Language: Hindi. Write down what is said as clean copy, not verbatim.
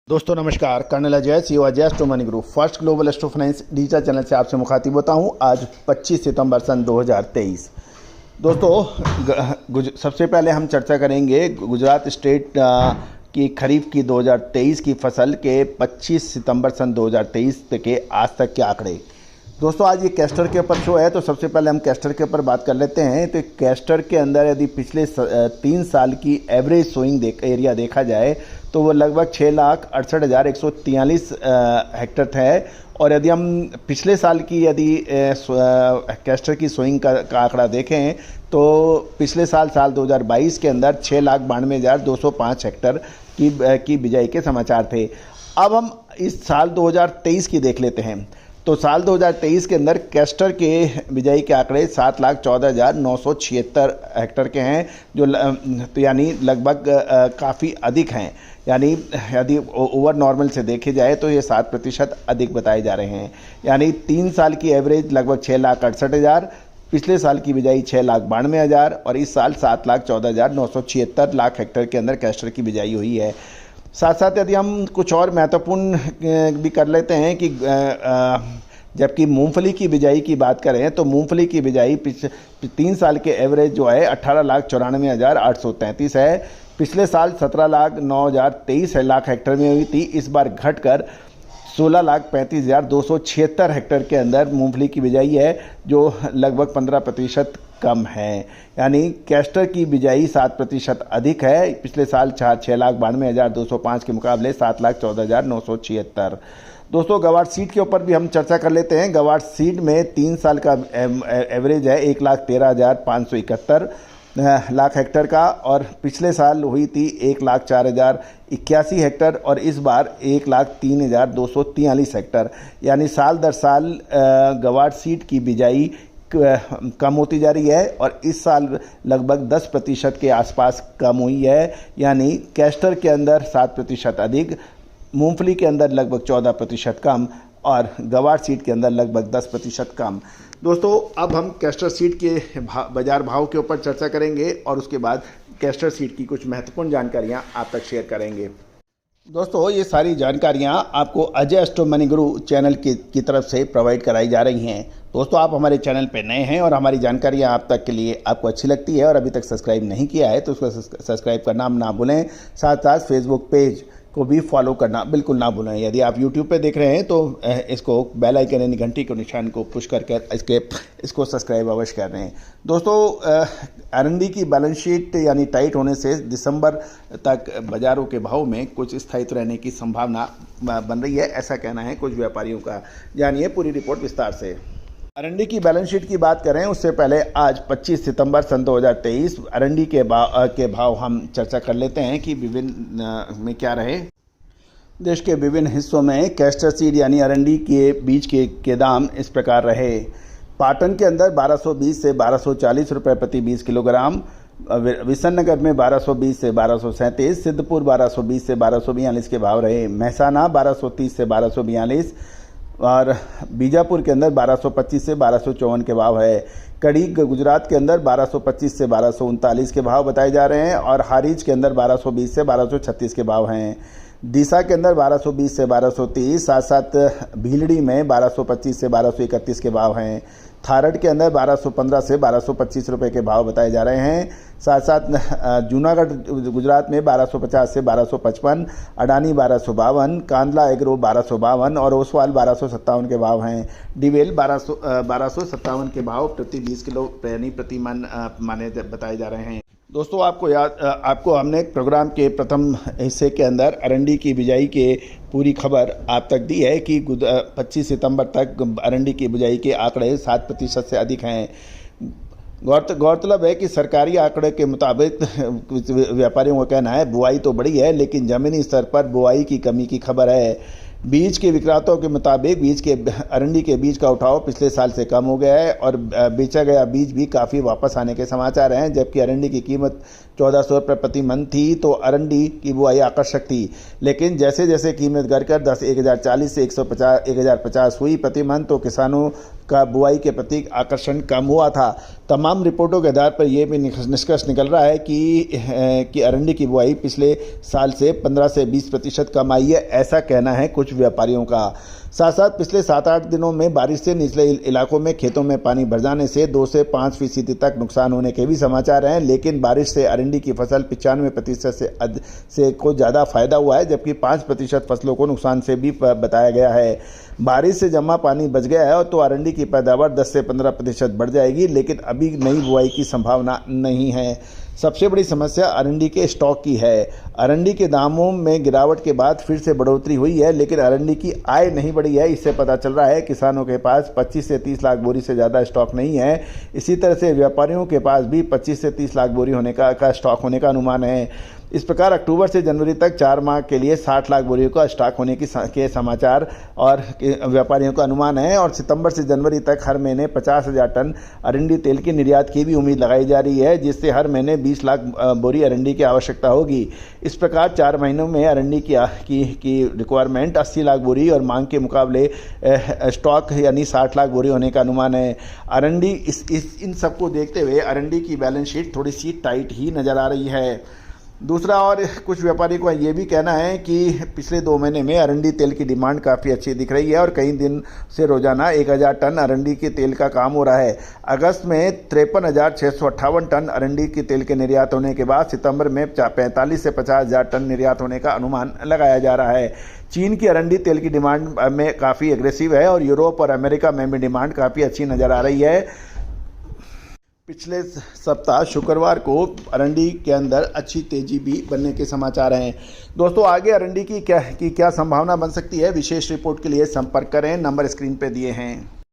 दोस्तों नमस्कार, colonel Ajay CEO Ajay astro money group first global astro finance digital channel से आपसे मुखातिब होता हूं। आज 25 सितंबर सन 2023। दोस्तों सबसे पहले हम चर्चा करेंगे गुजरात स्टेट की खरीफ की 2023 की फसल के 25 सितंबर सन 2023 के आज तक के आंकड़े। दोस्तों आज ये कैस्टर के ऊपर शो है, तो सबसे पहले हम कैस्टर के ऊपर बात कर लेते हैं। तो कैस्टर के अंदर यदि पिछले 3 साल की एवरेज सोइंग एरिया देखा जाए तो वो लगभग 6,68,143 हेक्टेयर है। और यदि हम पिछले साल की यदि कैस्टर की सोइंग का आंकड़ा देखें तो पिछले साल 2022 के अंदर 6,92,205 हेक्टेयर की बिजाई के समाचार थे। अब हम इस साल 2023 की देख लेते हैं। तो साल 2023 के अंदर कैस्टर के बिजाई के आंकड़े 7,14,976 हेक्टेयर के हैं, जो तो यानी लगभग काफ़ी अधिक हैं। यानी यदि ओवर नॉर्मल से देखे जाए तो ये 7% अधिक बताए जा रहे हैं। यानी 3 साल की एवरेज लगभग 6,68,000, पिछले साल की बिजाई 6,92,000 और इस साल 7,14,976 हेक्टेयर के अंदर कैस्टर की बिजाई हुई है। साथ साथ यदि हम कुछ और महत्वपूर्ण भी कर लेते हैं कि जबकि मूंगफली की बिजाई की बात करें तो मूंगफली की बिजाई 3 साल के एवरेज जो है 18,94,833 है। पिछले साल 17,09,023 हेक्टेयर में हुई थी। इस बार घटकर 16,35,276 हेक्टेयर के अंदर मूंगफली की बिजाई है, जो लगभग 15% कम है। यानी कैस्टर की बिजाई 7% अधिक है। पिछले साल 6,92,205 के मुकाबले 7,14,976। दोस्तों गवार सीड के ऊपर भी हम चर्चा कर लेते हैं। गवार सीड में 3 साल का एवरेज है 1,13,571 हेक्टेयर का, और पिछले साल हुई थी 1,04,081 हेक्टेयर और इस बार 1,03,243 हेक्टेयर। यानी साल दर साल गवार सीड की बिजाई कम होती जा रही है और इस साल लगभग 10% के आसपास कम हुई है। यानी कैस्टर के अंदर 7% अधिक, मूंगफली के अंदर लगभग 14% कम और गवार सीड के अंदर लगभग 10% कम। दोस्तों अब हम कैस्टर सीड के बाजार भाव के ऊपर चर्चा करेंगे और उसके बाद कैस्टर सीड की कुछ महत्वपूर्ण जानकारियां आप तक शेयर करेंगे। दोस्तों ये सारी जानकारियां आपको अजय एस्ट्रो मनी गुरु चैनल की तरफ से प्रोवाइड कराई जा रही हैं। दोस्तों आप हमारे चैनल पे नए हैं और हमारी जानकारियां आप तक के लिए आपको अच्छी लगती है और अभी तक सब्सक्राइब नहीं किया है तो उसको सब्सक्राइब करना ना भूलें। साथ साथ फेसबुक पेज को भी फॉलो करना बिल्कुल ना भूलें। यदि आप यूट्यूब पे देख रहे हैं तो इसको बेल आइकन यानी घंटी के निशान को पुश करके इसको सब्सक्राइब अवश्य कर रहे हैं। दोस्तों आरएनडी की बैलेंस शीट यानी टाइट होने से दिसंबर तक बाजारों के भाव में कुछ स्थायित्व रहने की संभावना बन रही है, ऐसा कहना है कुछ व्यापारियों का। जानिए पूरी रिपोर्ट विस्तार से। आरएनडी की बैलेंस शीट की बात करें उससे पहले आज 25 सितंबर सन 2023 आरएनडी के भाव हम चर्चा कर लेते हैं कि विभिन्न में क्या रहे। देश के विभिन्न हिस्सों में कैस्टर सीड यानी आरएनडी के बीज के दाम इस प्रकार रहे। पाटन के अंदर 1220 से 1240 रुपये प्रति 20 किलोग्राम, विसननगर में 1220 से 1237, सिद्धपुर 1220 से 1242 के भाव रहे। महसाना 1230 से 1242 और बीजापुर के अंदर 1225 से 1254 के भाव है। कड़ी गुजरात के अंदर 1225 से 1239 के भाव बताए जा रहे हैं और हारीज के अंदर 1220 से 1236 के भाव हैं। डीसा के अंदर 1220 से 1230, साथ साथ भीलड़ी में 1225 से 1231 के भाव हैं। थारड के अंदर 1215 से 1225 रुपये के भाव बताए जा रहे हैं। साथ साथ जूनागढ़ गुजरात में 1250 से 1255, अडानी 1252, कांदला एग्रो 1252 और ओसवाल 1257 के भाव हैं। डिवेल 1257 के भाव प्रति 20 किलो यानी प्रति मन माने बताए जा रहे हैं। दोस्तों आपको हमने प्रोग्राम के प्रथम हिस्से के अंदर आरएनडी की बिजाई के पूरी खबर आप तक दी है कि 25 सितंबर तक आरएनडी की बिजाई के आंकड़े 7% से अधिक हैं। गौरतलब है कि सरकारी आंकड़े के मुताबिक व्यापारियों का कहना है बुआई तो बढ़ी है लेकिन ज़मीनी स्तर पर बुआई की कमी की खबर है। बीज के विक्रेताओं के मुताबिक आरएनडी के बीज का उठाव पिछले साल से कम हो गया है और बेचा गया बीज भी काफ़ी वापस आने के समाचार हैं। जबकि आरएनडी की कीमत 1400 रुपये प्रति मन थी तो आरएनडी की बुआई आकर्षक थी, लेकिन जैसे जैसे कीमत घटकर 1,040 से 150 हुई प्रति मन तो किसानों का बुआई के प्रति आकर्षण कम हुआ था। तमाम रिपोर्टों के आधार पर यह भी निष्कर्ष निकल रहा है कि अरंडी की बुआई पिछले साल से 15 से 20% कम आई है, ऐसा कहना है कुछ व्यापारियों का। साथ साथ पिछले 7-8 दिनों में बारिश से निचले इलाकों में खेतों में पानी भर जाने से 2 से 5% तक नुकसान होने के भी समाचार हैं, लेकिन बारिश से अरंडी की फसल 95% से को ज़्यादा फायदा हुआ है, जबकि 5% फसलों को नुकसान से भी बताया गया है। बारिश से जमा पानी बच गया है तो अरंडी की पैदावार 10 से 15% बढ़ जाएगी, लेकिन अभी नई बुआई की संभावना नहीं है। सबसे बड़ी समस्या अरंडी के स्टॉक की है। अरंडी के दामों में गिरावट के बाद फिर से बढ़ोतरी हुई है, लेकिन अरंडी की आय नहीं बढ़ी है। इससे पता चल रहा है किसानों के पास 25 से 30 लाख बोरी से ज़्यादा स्टॉक नहीं है। इसी तरह से व्यापारियों के पास भी 25 से 30 लाख बोरी होने का स्टॉक होने का अनुमान है। इस प्रकार अक्टूबर से जनवरी तक 4 माह के लिए 60 लाख बोरियों का स्टॉक होने के समाचार और व्यापारियों का अनुमान है, और सितंबर से जनवरी तक हर महीने 50,000 टन अरंडी तेल के निर्यात की भी उम्मीद लगाई जा रही है, जिससे हर महीने 20 लाख बोरी अरंडी की आवश्यकता होगी। इस प्रकार 4 महीनों में अरंडी की रिक्वायरमेंट 80 लाख बोरी और मांग के मुकाबले स्टॉक यानी 60 लाख बोरी होने का अनुमान है। अरंडी इन सबको देखते हुए अरंडी की बैलेंस शीट थोड़ी सी टाइट ही नज़र आ रही है। दूसरा, और कुछ व्यापारी को ये भी कहना है कि पिछले 2 महीने में अरंडी तेल की डिमांड काफ़ी अच्छी दिख रही है और कई दिन से रोजाना 1000 टन अरंडी के तेल का काम हो रहा है। अगस्त में 53,658 टन अरंडी के तेल के निर्यात होने के बाद सितंबर में 45 से 50,000 टन निर्यात होने का अनुमान लगाया जा रहा है। चीन की अरंडी तेल की डिमांड में काफ़ी एग्रेसिव है और यूरोप और अमेरिका में भी डिमांड काफ़ी अच्छी नज़र आ रही है। पिछले सप्ताह शुक्रवार को अरंडी के अंदर अच्छी तेजी भी बनने के समाचार हैं। दोस्तों, आगे अरंडी की क्या संभावना बन सकती है, विशेष रिपोर्ट के लिए संपर्क करें, नंबर स्क्रीन पे दिए हैं।